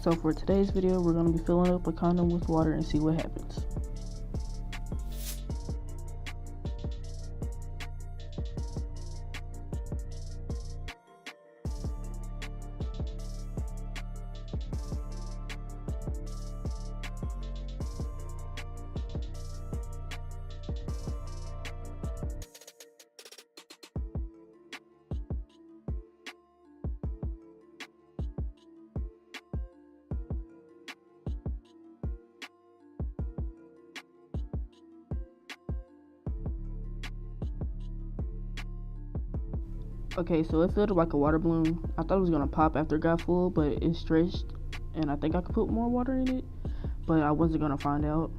So for today's video, we're going to be filling up a condom with water and see what happens. Okay, so it felt like a water balloon. I thought it was gonna pop after it got full, but it stretched, and I think I could put more water in it, but I wasn't gonna find out.